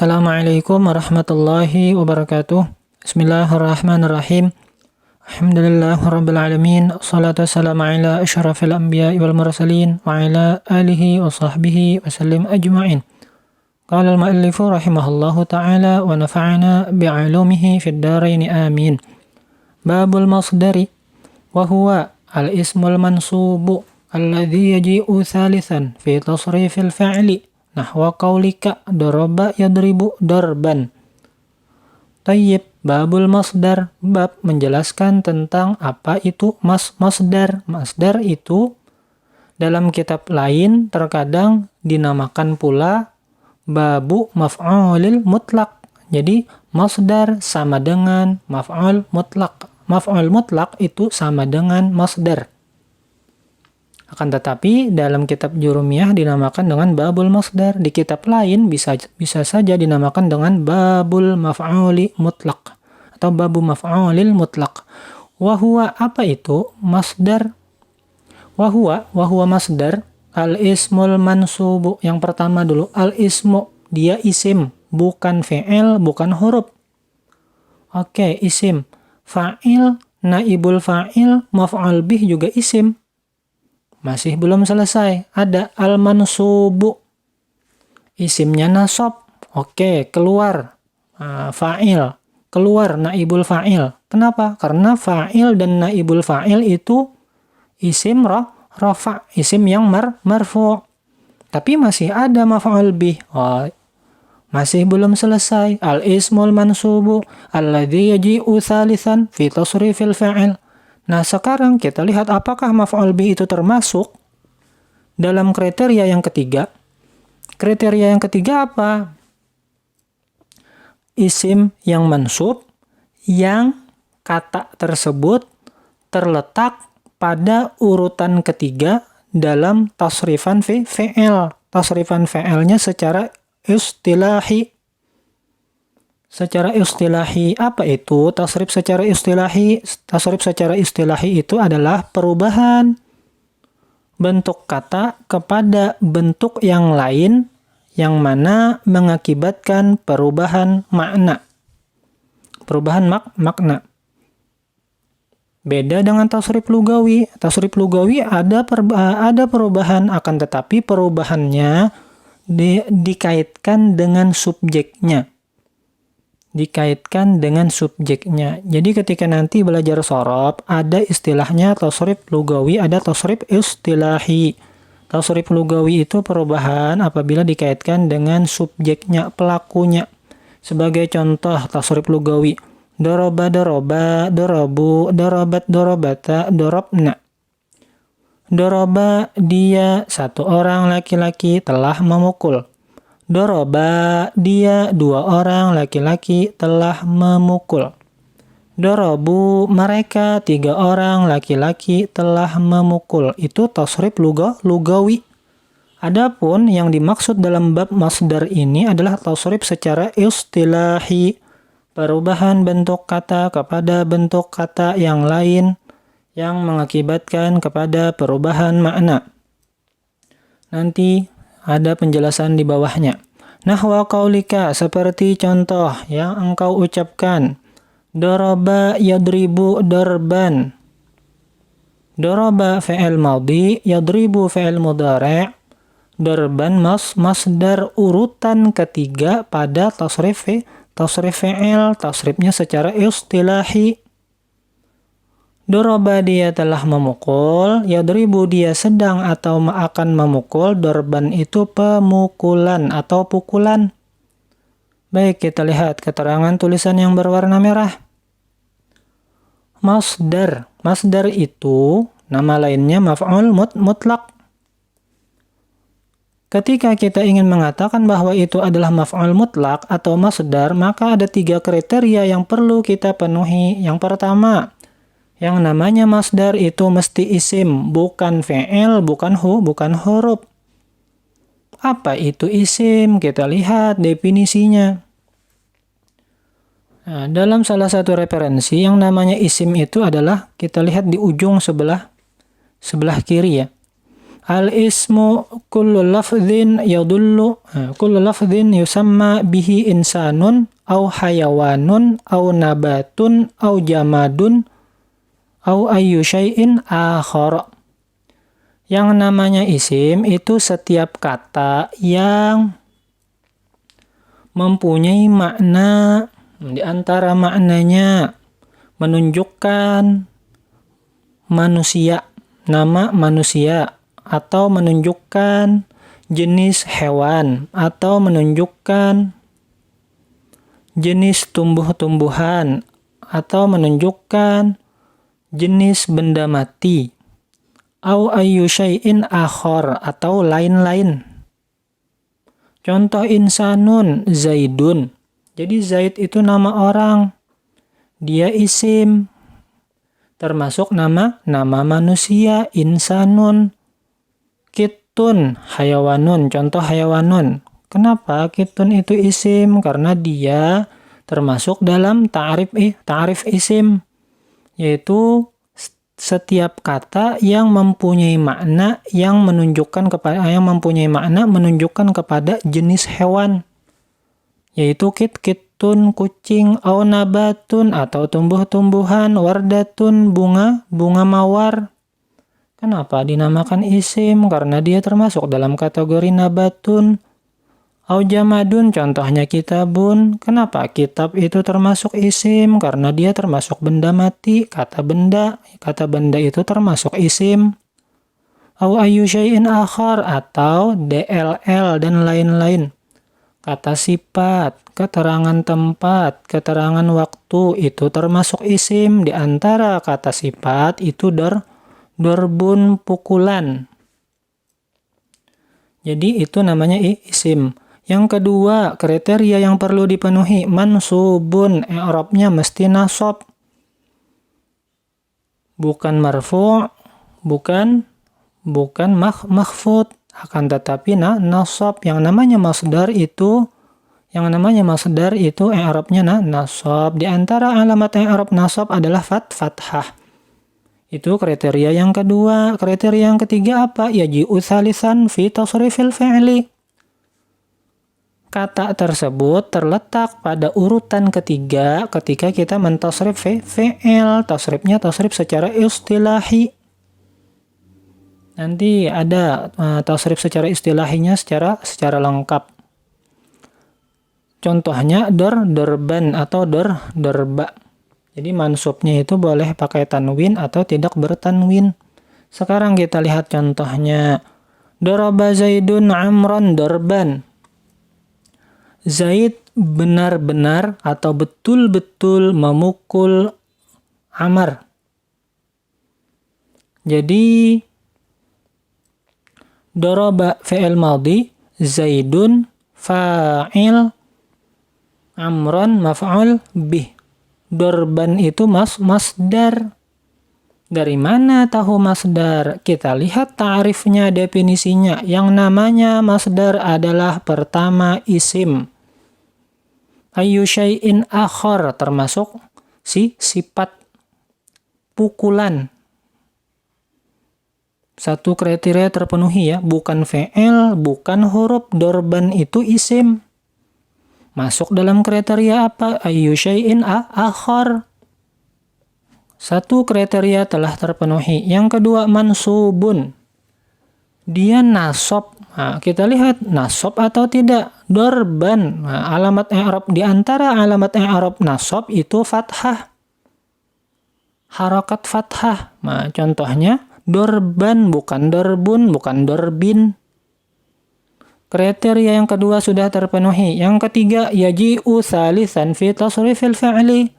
Assalamualaikum warahmatullahi wabarakatuh. Bismillahirrahmanirrahim. Alhamdulillah rabbil alamin. Assalatu wassalamu ala asyrafil anbiya'i wal mursalin wa ala alihi wa sahbihi wa sallim ajma'in. Qala al-muallifu rahimahullahu ta'ala wa nafa'ana bi'ulumihi fid dharain amin. Babul masdari wa huwa al-ismul mansubu alladhi yaji'u thalithan fi tasrifil fa'li nahwa qaulika daraba yadribu darban. Tayyib, babul masdar, bab menjelaskan tentang apa itu masdar. Masdar itu dalam kitab lain terkadang dinamakan pula babu maf'ulil mutlak. Jadi masdar sama dengan maf'ul mutlak. Maf'ul mutlak itu sama dengan masdar. Akan tetapi dalam kitab Jurumiyah dinamakan dengan babul masdar. Di kitab lain bisa saja dinamakan dengan babul maf'uli mutlak atau babu maf'ulil mutlak. Wahuwa, apa itu masdar? Wahuwa masdar al-ismul mansubu. Yang pertama dulu, al-ismu, dia isim, bukan fi'il, bukan huruf. Oke, isim. Fa'il, naibul fa'il, maf'ul bih juga isim. Masih belum selesai. Ada al-mansubu. Isimnya nasab. Oke, keluar. Fa'il. Keluar naibul fa'il. Kenapa? Karena fa'il dan naibul fa'il itu isim rafa. Isim yang marfu'. Tapi masih ada maf'ul bih. Masih belum selesai. Al-ismul mansubu alladhi yaji'u thalithan fi tasrifil fa'il. Nah, sekarang kita lihat apakah maf'ul bih itu termasuk dalam kriteria yang ketiga. Kriteria yang ketiga apa? Isim yang mansub yang kata tersebut terletak pada urutan ketiga dalam tasrifan fi'il. Tasrifan fi'ilnya secara istilahi. Secara istilahi, apa itu tasrif secara istilahi? Tasrif secara istilahi itu adalah perubahan bentuk kata kepada bentuk yang lain yang mana mengakibatkan perubahan makna. Perubahan makna. Beda dengan tasrif lugawi. Tasrif lugawi ada perubahan, akan tetapi perubahannya dikaitkan dengan subjeknya. Dikaitkan dengan subjeknya. Jadi ketika nanti belajar shorob, ada istilahnya tasrif lugawi, ada tasrif istilahi. Tasrif lugawi itu perubahan apabila dikaitkan dengan subjeknya, pelakunya. Sebagai contoh tasrif lugawi, doroba, dorobu, dorobat, dorobata, dorobna. Doroba, dia, satu orang laki-laki telah memukul. Doroba, dia, dua orang laki-laki telah memukul. Dorobu, mereka, tiga orang laki-laki telah memukul. Itu tasrif lugawi. Adapun yang dimaksud dalam bab masdar ini adalah tasrif secara istilahi. Perubahan bentuk kata kepada bentuk kata yang lain yang mengakibatkan kepada perubahan makna. Nanti ada penjelasan di bawahnya. Nahwa qaulika, seperti contoh yang engkau ucapkan. Daraba yadribu darban. Daraba fi'il madhi, yadribu fi'il mudhari'. Darban masdar urutan ketiga pada tasrif fi'il, tasrifnya secara istilahi. Doroba, dia telah memukul. Yadribu, dia sedang atau akan memukul. Dorban itu pemukulan atau pukulan. Baik, kita lihat keterangan tulisan yang berwarna merah. Masdar. Masdar itu nama lainnya maf'ul mutlak. Ketika kita ingin mengatakan bahwa itu adalah maf'ul mutlak atau masdar, maka ada 3 kriteria yang perlu kita penuhi. Yang pertama, yang namanya masdar itu mesti isim, bukan fi'il, bukan huruf. Apa itu isim? Kita lihat definisinya. Nah, dalam salah satu referensi yang namanya isim itu adalah, kita lihat di ujung sebelah kiri ya. Al-ismu kullu lafdhin yadullu kullu lafdhin yusamma bihi insanun au hayawanun au nabatun au jamadun au ayyu syai'in akhar. Yang namanya isim itu setiap kata yang mempunyai makna, di antara maknanya menunjukkan manusia, nama manusia, atau menunjukkan jenis hewan, atau menunjukkan jenis tumbuh-tumbuhan, atau menunjukkan jenis benda mati, au ayyu syai'in akhar, atau lain-lain. Contoh insanun, Zaidun. Jadi Zaid itu nama orang. Dia isim. Termasuk nama manusia, insanun. Kitun, hayawanun. Contoh hayawanun. Kenapa kitun itu isim? Karena dia termasuk dalam ta'rif isim. Yaitu setiap kata yang mempunyai makna menunjukkan kepada jenis hewan, yaitu kitun kucing, au nabatun atau tumbuh-tumbuhan, wardatun bunga mawar. Kenapa dinamakan isim? Karena dia termasuk dalam kategori nabatun. Au jamadun, contohnya kitabun. Kenapa kitab itu termasuk isim? Karena dia termasuk benda mati. Kata benda itu termasuk isim. Au ayyu syai'in akhar, atau DLL dan lain-lain. Kata sifat, keterangan tempat, keterangan waktu itu termasuk isim. Di antara kata sifat itu darbun, pukulan. Jadi itu namanya isim. Yang kedua, kriteria yang perlu dipenuhi, mansubun, i'rabnya mesti nasab. Bukan marfu', bukan makhfud, akan tetapi nasab. Yang namanya masdar itu i'rabnya nasab. Di antara alamat i'rab nasab adalah fathah. Itu kriteria yang kedua. Kriteria yang ketiga apa? Yaji'u tsalisan fi tasrifil fi'li. Kata tersebut terletak pada urutan ketiga ketika kita mentasrif fi'il. Tasrifnya tasrif secara istilahi. Nanti ada tasrif secara istilahinya secara lengkap. Contohnya darban atau darba. Jadi mansubnya itu boleh pakai tanwin atau tidak bertanwin. Sekarang kita lihat contohnya. Daraba Zaidun Amran darban. Zaid benar-benar atau betul-betul memukul Amar. Jadi daraba fi'il madhi, Zaidun fa'il, Amran maf'ul bih. Darban itu masdar. Dari mana tahu masdar? Kita lihat ta'rifnya, definisinya. Yang namanya masdar adalah pertama isim. Ayyu syai'in akhar, termasuk sifat pukulan. Satu kriteria terpenuhi ya, bukan fi'il, bukan huruf. Darban itu isim. Masuk dalam kriteria apa? Ayyu syai'in akhar. Satu kriteria telah terpenuhi. Yang kedua, mansubun. Dia nasab. Nah, kita lihat nasab atau tidak. Darban. Nah, alamat i'rab, di antara alamat i'rab nasab itu fathah. Harakat fathah. Nah, contohnya darban, bukan darbun, bukan darbin. Kriteria yang kedua sudah terpenuhi. Yang ketiga, yaji'u tsalisan fi tasrifil fi'li.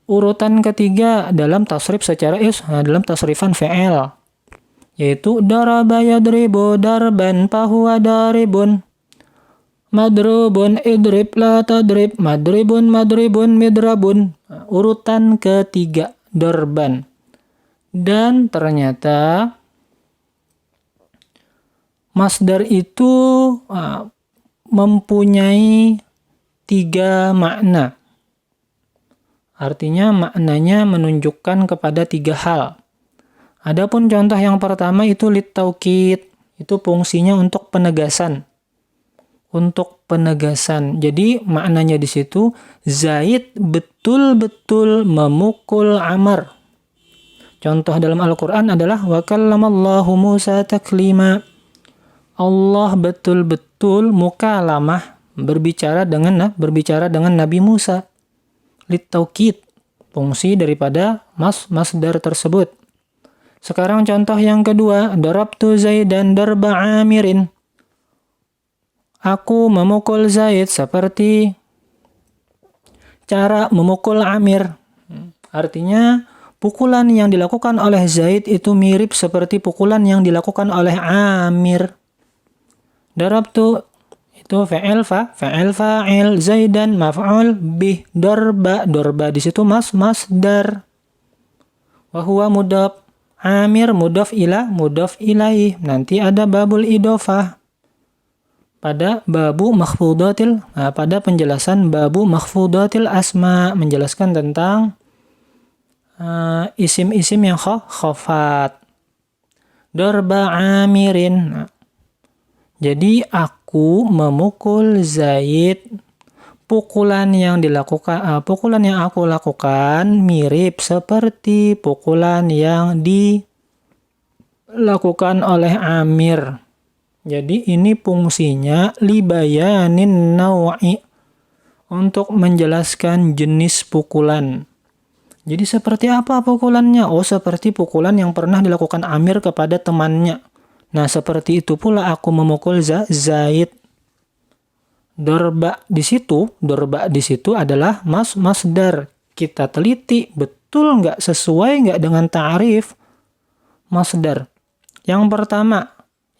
Urutan ketiga dalam tasrif dalam tasrifan fi'il, yaitu daraba yadribu darban fahuwa daribun, madrubun idrib la tadrib, madribun midrabun. Urutan ketiga darban. Dan ternyata masdar itu mempunyai 3 makna. Artinya maknanya menunjukkan kepada 3 hal. Adapun contoh yang pertama itu litaukid, itu fungsinya untuk penegasan. Untuk penegasan. Jadi maknanya di situ Zaid betul-betul memukul Amr. Contoh dalam Al-Qur'an adalah wa kallamallahu Musa taklima. Allah betul-betul mukalamah berbicara dengan Nabi Musa. Litaukid, fungsi daripada masdar tersebut. Sekarang contoh yang kedua, darabtu Zaidan darba Amirin. Aku memukul Zaid seperti cara memukul Amir. Artinya, pukulan yang dilakukan oleh Zaid itu mirip seperti pukulan yang dilakukan oleh Amir. Darabtu itu fa'il fa'il, Zaidan maf'ul bih, darba di situ masdar. Wa huwa mudhaf, Amir mudhaf ilaih. Nanti ada babul idhofah. Pada penjelasan babu makhfudatil asma, menjelaskan tentang isim-isim yang khafat. Darba Amirin. Jadi aku memukul Zaid. Pukulan yang aku lakukan mirip seperti pukulan yang dilakukan oleh Amir. Jadi ini fungsinya libayanin naw'i, untuk menjelaskan jenis pukulan. Jadi seperti apa pukulannya? Oh, seperti pukulan yang pernah dilakukan Amir kepada temannya. Nah, seperti itu pula aku memukul Zaid. Darba di situ adalah masdar. Kita teliti betul nggak, sesuai nggak dengan ta'rif masdar. Yang pertama,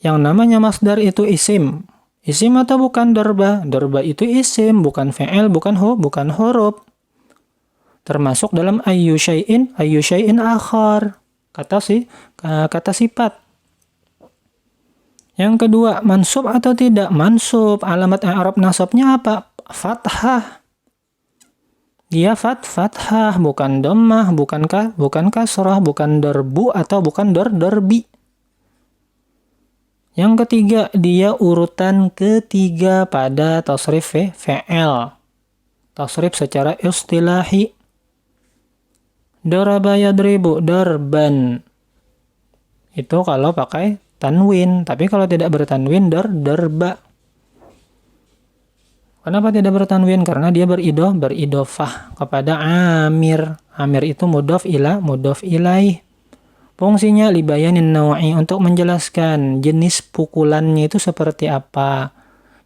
yang namanya masdar itu isim. Isim atau bukan darba? Darba itu isim, bukan fi'il, bukan huruf. Termasuk dalam ayyu syai'in akhar. Kata sifat. Yang kedua, mansub atau tidak? Mansub. Alamat i'rab nasabnya apa? Fathah. Dia fathah, bukan dhammah, bukan kasrah, bukan darbu atau bukan darbi. Yang ketiga, dia urutan ketiga pada tasrif fi'il. Tasrif secara istilahi. Daraba yadribu, darban. Itu kalau pakai tanwin. Tapi kalau tidak bertanwin, darba. Kenapa tidak bertanwin? Karena dia beridofah kepada Amir. Amir itu mudhaf ilaih. Fungsinya libayanin naw'i, untuk menjelaskan jenis pukulannya itu seperti apa.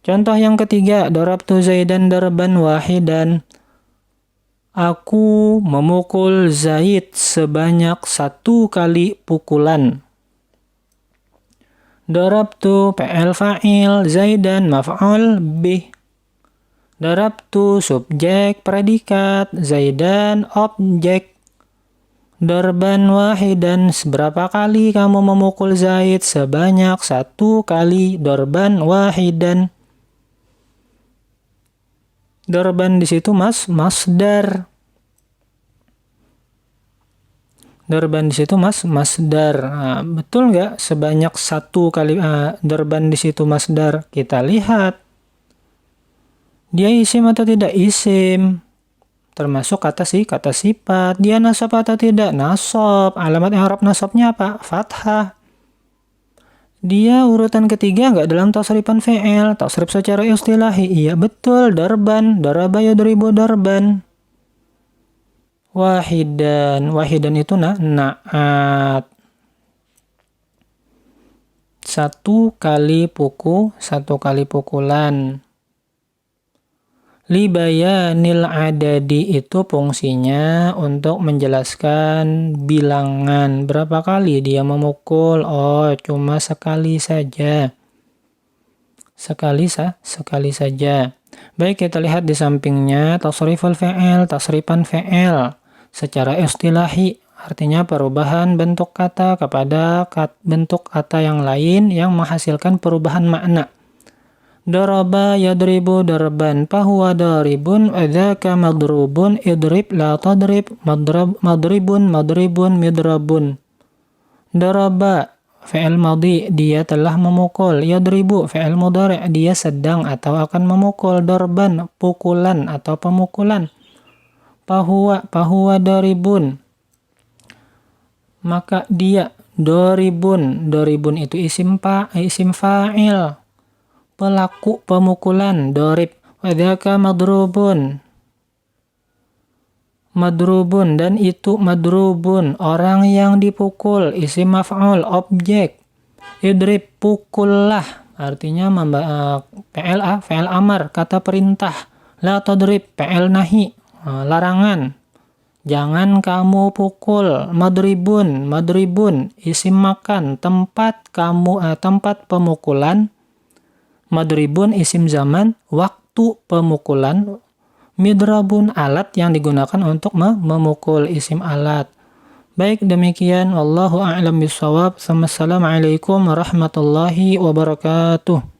Contoh yang ketiga, darabtu Zaidan darban wahidan. Aku memukul Zaid sebanyak 1 kali pukulan. Darabtu fi'il fa'il, Zaidan maf'ul bih. Darabtu subjek predikat, Zaidan objek. Darban wahidan, seberapa kali kamu memukul Zaid? Sebanyak 1 kali. Darban wahidan. Darban di situ masdar. Darban di situ masdar. Nah, betul nggak sebanyak 1 kali darban di situ masdar? Kita lihat. Dia isim atau tidak? Isim. Termasuk kata sifat. Dia nasab atau tidak? Nasab. Alamat i'rab nasabnya apa? Fathah. Dia urutan ketiga nggak dalam tasrifan fi'il? Tasrif secara istilahi. Iya betul, darban. Daraba yadribu darban. Wahidan itu na'at. 1 kali pukulan. Libayanil adadi itu fungsinya untuk menjelaskan bilangan. Berapa kali dia memukul? Oh, cuma sekali saja. Sekali saja. Baik, kita lihat di sampingnya tasriful fi'il, tasrifan fi'il. Secara istilahi, artinya perubahan bentuk kata kepada bentuk kata yang lain yang menghasilkan perubahan makna. Daraba yadribu darban, fahuwa daribun, dzaka madrubun, idrib la tadrib, madribun midrabun. Daraba fi'il madhi, dia telah memukul. Yadribu fi'il mudhari', dia sedang atau akan memukul. Darban, pukulan atau pemukulan. Fahuwa daribun, maka dia. Doribun itu isim fa'il, pelaku pemukulan. Dorib. Wadhaka madrubun, dan itu madrubun, orang yang dipukul. Isim maf'ul, objek. Idrib, pukullah, artinya fi'il amar, kata perintah. La tadrib, fi'il nahi, larangan. Jangan kamu pukul. Madribun, isim makan, tempat pemukulan. Madribun, isim zaman, waktu pemukulan. Midrabun, alat yang digunakan untuk memukul, isim alat. Baik, demikian. Wallahu a'lam bishawab. Assalamualaikum warahmatullahi wabarakatuh.